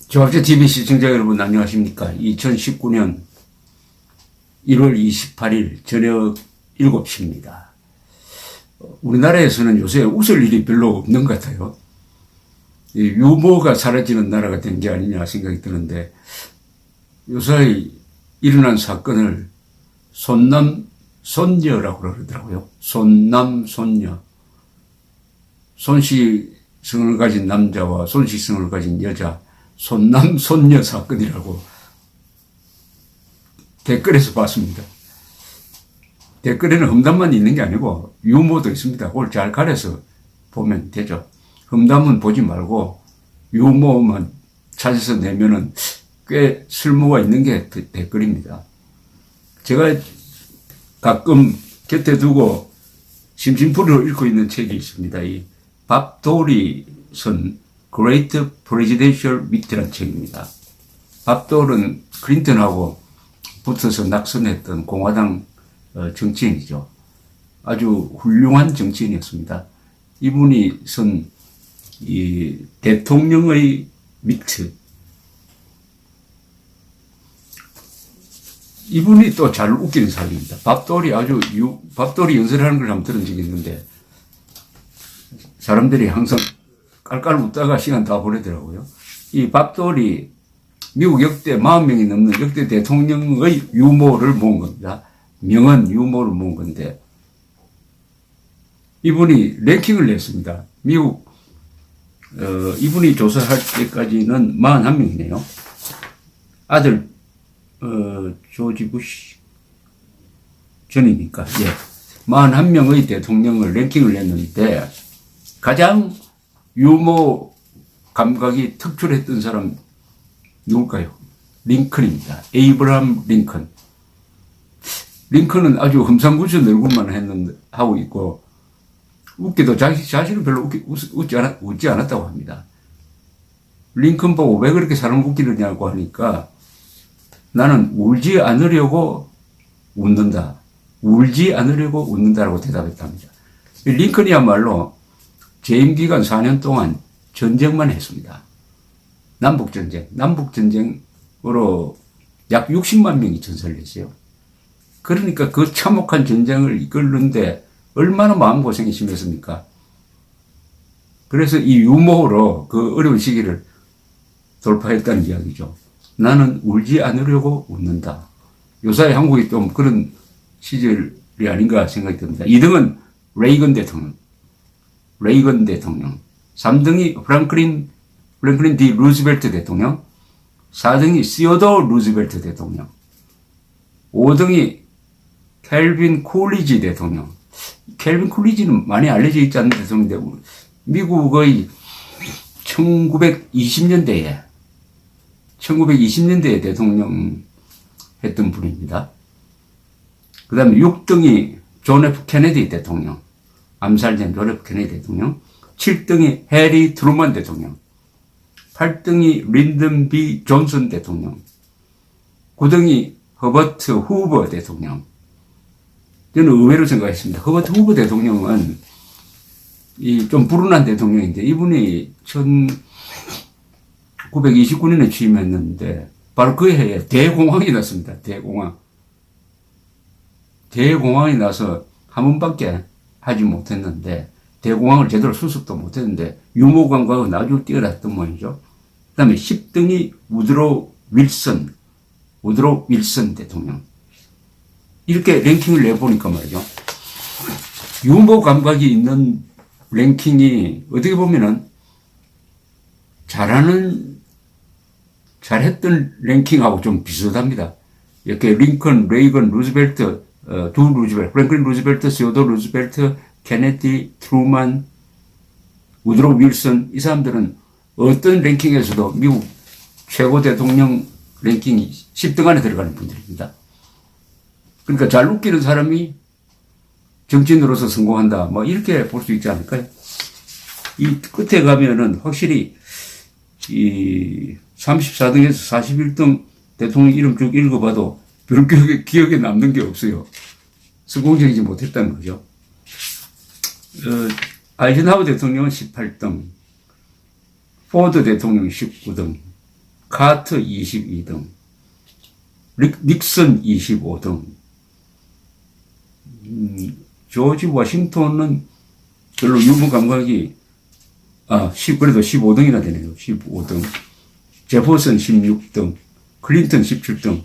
조합제TV 시청자 여러분 안녕하십니까. 2019년 1월 28일 저녁 7시입니다. 우리나라에서는 요새 웃을 일이 별로 없는 것 같아요. 유머가 사라지는 나라가 된 게 아니냐 생각이 드는데, 요새 일어난 사건을 손남손녀라고 그러더라고요. 손남손녀. 손씨성을 가진 남자와 손씨성을 가진 여자, 손남손녀 사건이라고 댓글에서 봤습니다. 댓글에는 험담만 있는 게 아니고 유머도 있습니다. 그걸 잘 가려서 보면 되죠. 험담은 보지 말고 유머만 찾아서 내면은 꽤 쓸모가 있는 게 댓글입니다. 제가 가끔 곁에 두고 심심풀이로 읽고 있는 책이 있습니다. 이 밥도리 쓴 Great Presidential Meet라는 책입니다. 밥돌은 클린턴하고 붙어서 낙선했던 공화당 정치인이죠. 아주 훌륭한 정치인이었습니다. 이분이 쓴 이 대통령의 미트. 이분이 또 잘 웃기는 사람입니다. 밥돌이 밥돌이 연설하는 걸 한번 들은 적이 있는데, 사람들이 항상 깔깔 웃다가 시간 다 보내더라고요. 이 밥돌이 미국 역대 40명이 넘는 역대 대통령의 유머를 모은 겁니다. 명언 유머를 모은 건데, 이분이 랭킹을 냈습니다. 미국, 이분이 조사할 때까지는 41명이네요. 아들, 조지 부시 전이니까, 예. 41명의 대통령을 랭킹을 냈는데, 가장 유머 감각이 특출했던 사람 누굴까요? 링컨입니다. 에이브라함 링컨. 링컨은 아주 험상궂은 얼굴만 하고 있고, 웃기도 자신은 별로 웃지 않았다고 합니다. 링컨 보고 왜 그렇게 사람 웃기느냐고 하니까, 나는 울지 않으려고 웃는다. 울지 않으려고 웃는다라고 대답했답니다. 링컨이야말로 재임 기간 4년 동안 전쟁만 했습니다. 남북전쟁으로 약 60만 명이 전사를 했어요. 그러니까 그 참혹한 전쟁을 이끌는데 얼마나 마음고생이 심했습니까? 그래서 이 유머로 그 어려운 시기를 돌파했다는 이야기죠. 나는 울지 않으려고 웃는다. 요사이 한국이 좀 그런 시절이 아닌가 생각이 듭니다. 2등은 레이건 대통령. 3등이 프랭클린 디 루즈벨트 대통령. 4등이 시어도 루즈벨트 대통령. 5등이 켈빈 쿨리지 대통령. 켈빈 쿨리지는 많이 알려져 있지 않는 대통령인데, 미국의 1920년대에 대통령 했던 분입니다. 그 다음에 6등이 존 F 케네디 대통령. 암살된 존 F 케네디 대통령. 7등이 해리 트루먼 대통령. 8등이 린든 B 존슨 대통령. 9등이 허버트 후버 대통령. 저는 의외로 생각했습니다. 허버트 후버 대통령은 좀 불운한 대통령인데, 이분이 1929년에 취임했는데 바로 그 해에 대공황이 났습니다. 대공황이 나서 한 번밖에 하지 못했는데, 대공황을 제대로 수습도 못했는데 유머 감각은 아주 뛰어났던 모양이죠. 그 다음에 10등이 우드로 윌슨 대통령. 이렇게 랭킹을 내보니까 말이죠. 유머 감각이 있는 랭킹이 어떻게 보면은 잘했던 랭킹하고 좀 비슷합니다. 이렇게 링컨, 레이건, 루즈벨트, 프랭클린 루즈벨트, 시어도 루즈벨트, 케네디, 트루만, 우드로 윌슨, 이 사람들은 어떤 랭킹에서도 미국 최고 대통령 랭킹이 10등 안에 들어가는 분들입니다. 그러니까 잘 웃기는 사람이 정치인으로서 성공한다, 뭐 이렇게 볼 수 있지 않을까요? 이 끝에 가면은 확실히 이 34등에서 41등 대통령 이름 쭉 읽어봐도 별 기억에 남는 게 없어요. 성공적이지 못했다는 거죠. 아이젠하워 대통령은 18등, 포드 대통령 19등, 카터 22등, 닉슨 25등, 조지 워싱턴은 별로 유무 감각이, 그래도 15등이나 되네요. 15등. 제퍼슨 16등, 클린턴 17등.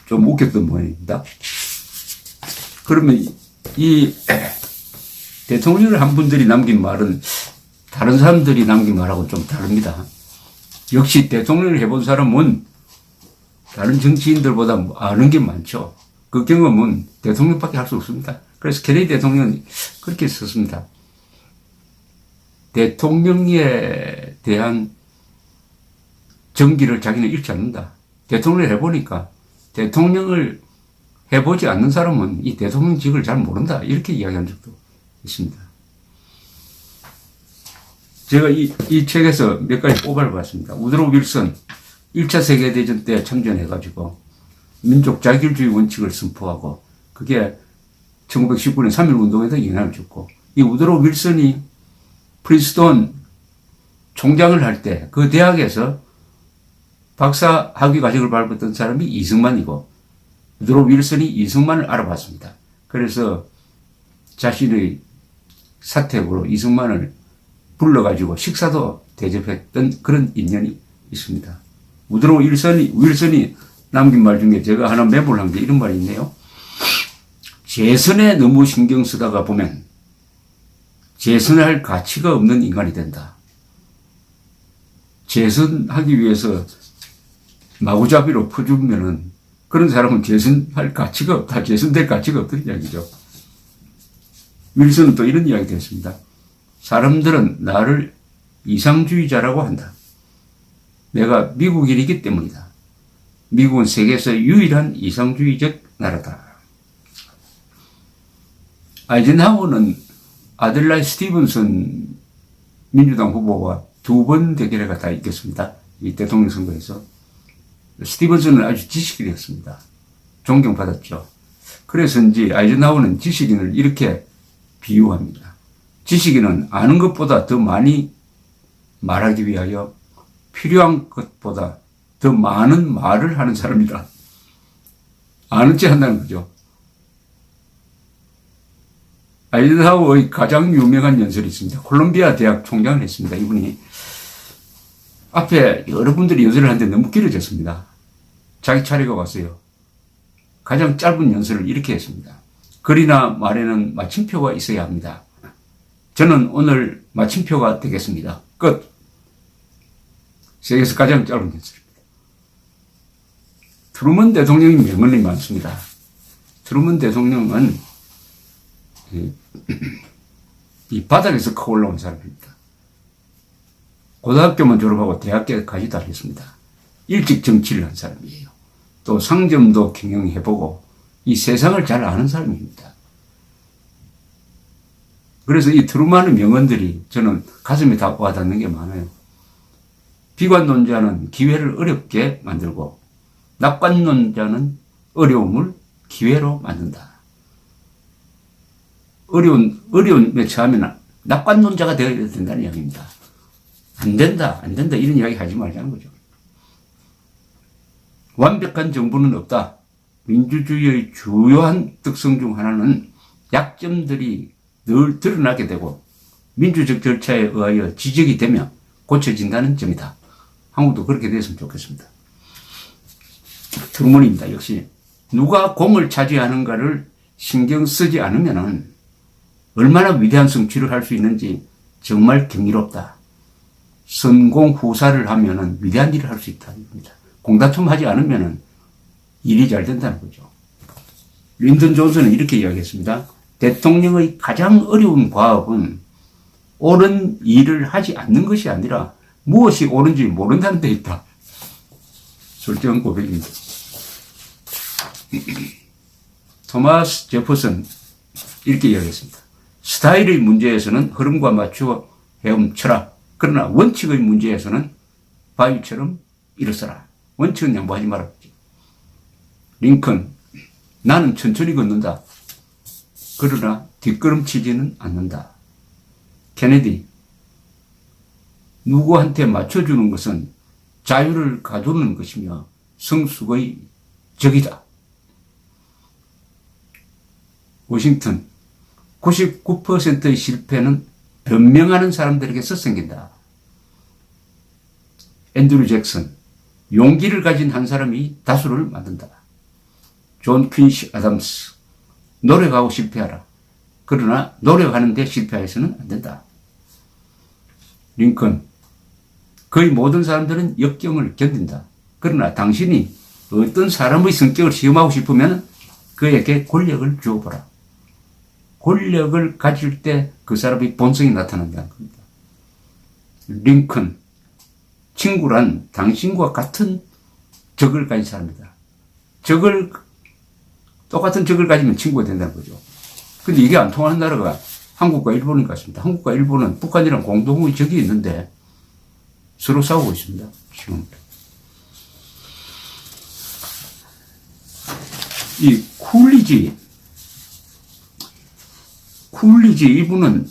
좀 웃겼던 모양입니다. 그러면 이 대통령을 한 분들이 남긴 말은 다른 사람들이 남긴 말하고 좀 다릅니다. 역시 대통령을 해본 사람은 다른 정치인들보다 아는 게 많죠. 그 경험은 대통령밖에 할 수 없습니다. 그래서 케네디 대통령은 그렇게 썼습니다. 대통령에 대한 정기를 자기는 잃지 않는다. 대통령을 해보니까 대통령을 해보지 않는 사람은 이 대통령직을 잘 모른다. 이렇게 이야기한 적도 있습니다. 제가 이 책에서 몇 가지 뽑아봤습니다. 우드로 윌슨 1차 세계대전 때 참전해가지고 민족 자율주의 원칙을 선포하고 그게 1919년 3.1운동에도 영향을 줬고 이 우드로 윌슨이 프린스턴 총장을 할 때 그 대학에서 박사 학위 과정을 밟았던 사람이 이승만이고 우드로 윌슨이 이승만을 알아봤습니다. 그래서 자신의 사택으로 이승만을 불러가지고 식사도 대접했던 그런 인연이 있습니다. 우드로 윌슨이 남긴 말 중에 제가 하나 메모를 한 게 이런 말이 있네요. 재선에 너무 신경 쓰다가 보면 재선할 가치가 없는 인간이 된다. 재선하기 위해서 마구잡이로 퍼주면은 그런 사람은 재선할 가치가 없다. 재선될 가치가 없다는 이야기죠. 윌슨은 또 이런 이야기도 했습니다. 사람들은 나를 이상주의자라고 한다. 내가 미국인이기 때문이다. 미국은 세계에서 유일한 이상주의적 나라다. 아이젠하워는 아들라이 스티븐슨 민주당 후보와 2번 대결에 다 이겼습니다. 이 대통령 선거에서. 스티븐슨은 아주 지식인이었습니다. 존경받았죠. 그래서인지 아이젠하워는 지식인을 이렇게 비유합니다. 지식인은 아는 것보다 더 많이 말하기 위하여 필요한 것보다 더 많은 말을 하는 사람이다. 아는 체 한다는 거죠. 아이젠하워의 가장 유명한 연설이 있습니다. 콜롬비아 대학 총장을 했습니다. 이분이 앞에 여러분들이 연설을 하는데 너무 길어졌습니다. 자기 차례가 왔어요. 가장 짧은 연설을 이렇게 했습니다. 글이나 말에는 마침표가 있어야 합니다. 저는 오늘 마침표가 되겠습니다. 끝. 세계에서 가장 짧은 연설입니다. 트루먼 대통령이 명언이 많습니다. 트루먼 대통령은 이 바닥에서 커 올라온 사람입니다. 고등학교만 졸업하고 대학교까지도 했습니다. 일찍 정치를 한 사람이에요. 또 상점도 경영해보고 이 세상을 잘 아는 사람입니다. 그래서 이 트루먼의 명언들이 저는 가슴에 다 와닿는 게 많아요. 비관론자는 기회를 어렵게 만들고 낙관론자는 어려움을 기회로 만든다. 어려움에 처하면 낙관론자가 되어야 된다는 이야기입니다. 안 된다, 이런 이야기 하지 말자는 거죠. 완벽한 정부는 없다. 민주주의의 주요한 특성 중 하나는 약점들이 늘 드러나게 되고 민주적 절차에 의하여 지적이 되면 고쳐진다는 점이다. 한국도 그렇게 됐으면 좋겠습니다. 트루먼입니다. 역시 누가 공을 차지하는가를 신경 쓰지 않으면 얼마나 위대한 성취를 할 수 있는지 정말 경이롭다. 성공 후사를 하면 위대한 일을 할 수 있다는 겁니다. 공다툼 하지 않으면 일이 잘 된다는 거죠. 린던 존슨은 이렇게 이야기했습니다. 대통령의 가장 어려운 과업은 옳은 일을 하지 않는 것이 아니라 무엇이 옳은지 모른다는 데 있다. 솔직한 고백입니다. 토마스 제퍼슨 이렇게 이야기했습니다. 스타일의 문제에서는 흐름과 맞추어 헤엄쳐라. 그러나 원칙의 문제에서는 바위처럼 일어서라. 원칙은 양보하지 마라. 링컨, 나는 천천히 걷는다. 그러나 뒷걸음치지는 않는다. 케네디, 누구한테 맞춰주는 것은 자유를 가두는 것이며 성숙의 적이다. 워싱턴 99%의 실패는 변명하는 사람들에게서 생긴다. 앤드류 잭슨 용기를 가진 한 사람이 다수를 만든다. 존 퀸시 아담스 노력하고 실패하라. 그러나 노력하는데 실패해서는 안 된다. 링컨 거의 모든 사람들은 역경을 견딘다. 그러나 당신이 어떤 사람의 성격을 시험하고 싶으면 그에게 권력을 주어보라. 권력을 가질 때 그 사람의 본성이 나타난다는 겁니다. 링컨 친구란 당신과 같은 적을 가진 사람이다. 똑같은 적을 가지면 친구가 된다는 거죠. 근데 이게 안 통하는 나라가 한국과 일본인 것 같습니다. 한국과 일본은 북한이랑 공동의 적이 있는데 서로 싸우고 있습니다. 지금. 이 쿨리지 이분은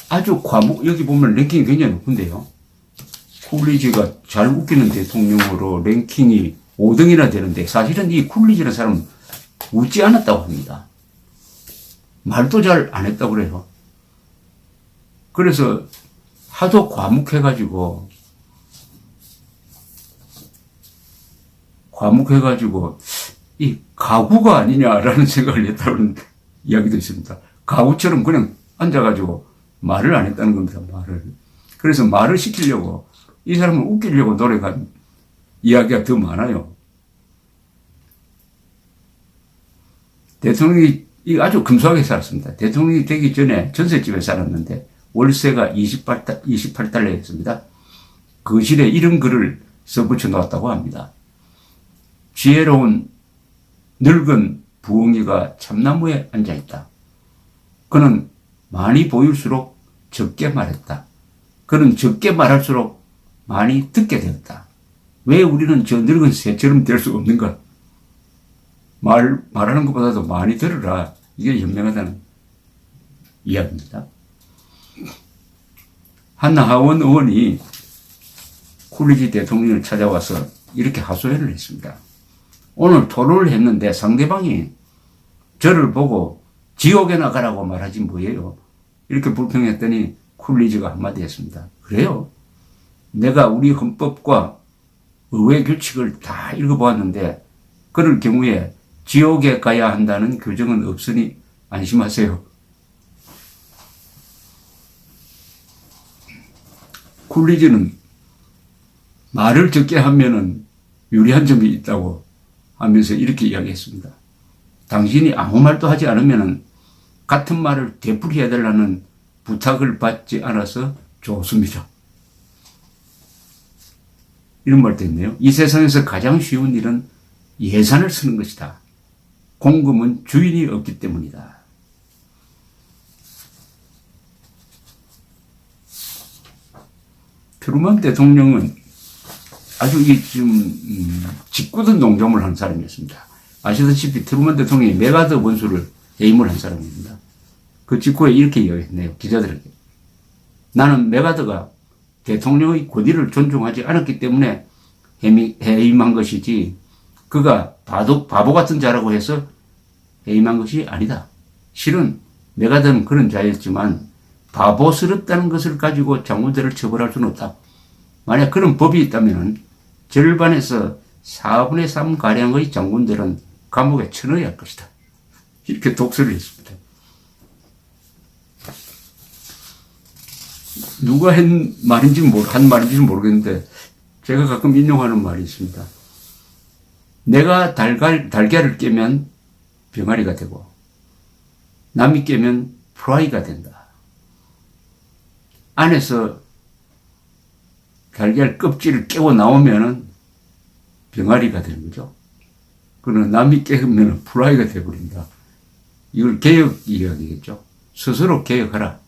아주 여기 보면 랭킹이 굉장히 높은데요. 쿨리지가 잘 웃기는 대통령으로 랭킹이 5등이나 되는데 사실은 이 쿨리지라는 사람은 웃지 않았다고 합니다. 말도 잘 안 했다고 그래요. 그래서 하도 과묵해가지고 이 가구가 아니냐라는 생각을 했다는 이야기도 있습니다. 가구처럼 그냥 앉아가지고 말을 안 했다는 겁니다. 그래서 말을 시키려고 이 사람을 웃기려고 노력한 이야기가 더 많아요. 대통령이 아주 금소하게 살았습니다. 대통령이 되기 전에 전셋집에 살았는데 월세가 28달러였습니다. 거실에 이런 글을 써붙여 놓았다고 합니다. 지혜로운 늙은 부엉이가 참나무에 앉아있다. 그는 많이 보일수록 적게 말했다. 그는 적게 말할수록 많이 듣게 되었다. 왜 우리는 저 늙은 새처럼 될 수 없는가? 말하는 것보다도 많이 들으라. 이게 현명하다는 이야기입니다. 한하원 의원이 쿨리지 대통령을 찾아와서 이렇게 하소연을 했습니다. 오늘 토론을 했는데 상대방이 저를 보고 지옥에 나가라고 말하지 뭐예요. 이렇게 불평했더니 쿨리지가 한마디 했습니다. 그래요? 내가 우리 헌법과 의회 규칙을 다 읽어보았는데 그럴 경우에 지옥에 가야 한다는 규정은 없으니 안심하세요. 쿨리지는 말을 적게 하면은 유리한 점이 있다고 하면서 이렇게 이야기했습니다. 당신이 아무 말도 하지 않으면은 같은 말을 되풀이해야 되려는 부탁을 받지 않아서 좋습니다. 이런 말도 있네요. 이 세상에서 가장 쉬운 일은 예산을 쓰는 것이다. 공금은 주인이 없기 때문이다. 트루먼 대통령은 아주 짓궂은 농담을 한 사람이었습니다. 아시다시피 트루먼 대통령이 메가더 원수를 해임을 한 사람입니다. 그 직후에 이렇게 이야기했네요. 기자들에게. 나는 메가더가 대통령의 권위를 존중하지 않았기 때문에 해임한 것이지 그가 바보 같은 자라고 해서 해임한 것이 아니다. 실은 메가더는 그런 자였지만 바보스럽다는 것을 가지고 장군들을 처벌할 수는 없다. 만약 그런 법이 있다면 절반에서 4분의 3 가량의 장군들은 감옥에 쳐넣어야 할 것이다. 이렇게 독설을 했습니다. 누가 한 말인지는 모르겠는데 제가 가끔 인용하는 말이 있습니다. 내가 달걀을 깨면 병아리가 되고 남이 깨면 프라이가 된다. 안에서 달걀 껍질을 깨고 나오면은 병아리가 되는 거죠. 그러나 남이 깨면 프라이가 되어버린다. 이걸 개혁 이야기겠죠. 스스로 개혁하라.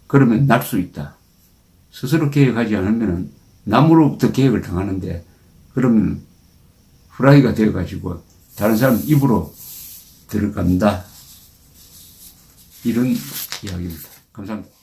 그러면 날 수 있다. 스스로 개혁하지 않으면 남으로부터 개혁을 당하는데 그러면 프라이가 되어가지고 다른 사람 입으로 들어간다. 이런 이야기입니다. 감사합니다.